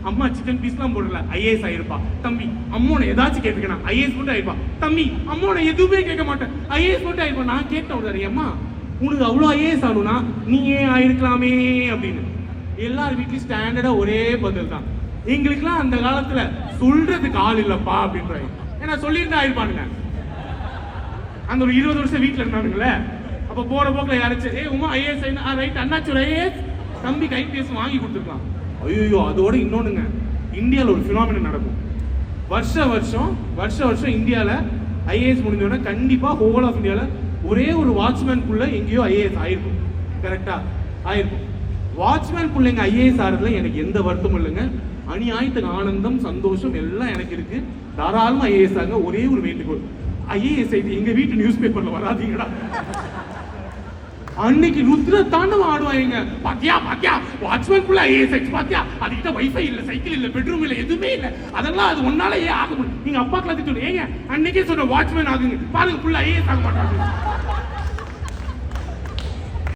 அம்மா சிக்கன் பீஸ்லாம் போடல, ஐஏஎஸ் ஆயிருப்பா. தம்பி அம்மோனை ஏதாச்சும் கேட்டுக்கணும், ஐஏஎஸ் மட்டும் ஆயிருப்பா. தம்பி அம்மோனை எதுவுமே கேட்க மாட்டேன், ஐஏஎஸ் மட்டும் ஆயிருப்பா. நான் கேட்டேன் உடனே, அம்மா உனக்கு அவ்வளோ ஐஏஎஸ் ஆகணும்னா நீ ஏன் ஆயிருக்கலாமே அப்படின்னு. எல்லார் வீட்லயும் ஸ்டாண்டர்டா ஒரே பதில் தான், எங்களுக்குலாம் அந்த காலத்துல சொல்றதுக்கு ஆள் இல்லப்பா அப்படின்றாங்க. ஏன்னா சொல்லியிருந்தா ஆயிருப்பானுங்க. அந்த ஒரு 20 வருஷம் வீட்டுல இருந்தானுங்களே, அப்ப போற போக்குல யாராச்சும் உமா ஐஏஎஸ் ரைட் அண்ணாச்சு ஒரு ஐஏஎஸ் தம்பி கைபேசி வாங்கி கொடுத்துருக்கலாம். ஐயோ அதோட இன்னொன்னுங்க, இந்தியாவில் ஒரு ஃபினாமினன் நடக்கும். வருஷம் இந்தியாவில் ஐஏஎஸ் முடிஞ்சோடனே கண்டிப்பா ஹோல் ஆஃப் இந்தியாவில் ஒரே ஒரு வாட்ச்மேன் குள்ள எங்கேயோ ஐஏஎஸ் ஆயிருக்கும். கரெக்டா ஆயிருக்கும். வாட்ச்மேன் பிள்ளைங்க ஐஏஎஸ் ஆறதுல எனக்கு எந்த வருத்தமும் இல்லைங்க. அநியாயத்துக்கு ஆனந்தம் சந்தோஷம் எல்லாம் எனக்கு இருக்கு. தாராளமா ஐஏஎஸ் ஆக. ஒரே ஒரு வேண்டுகோள், ஐஏஎஸ் ஐடி எங்க வீட்டு நியூஸ் பேப்பர்ல வராதீங்கடா. அன்னைக்கு ருத்ர தாண்டவம் ஆடுவாங்க. பாத்தியா வாட்ச்மேன் குள்ள ஐஏஎஸ் ஆயிடுச்சு பாத்தியா, அதுக்கிட்ட வைஃபை இல்ல, சைக்கிள் இல்ல, பெட்ரூம் இல்ல, எதுவுமே இல்ல. அதெல்லாம் அது ஒன்னால ஏன் ஆக முடியும்? நீங்க அப்பாக்கெல்லாம் திட்டு, ஏங்க அன்னைக்கே சொன்ன வாட்ச்மேன் ஆகுங்க பாருங்க, புள்ள ஐஏஎஸ் ஆக மாட்டாங்க.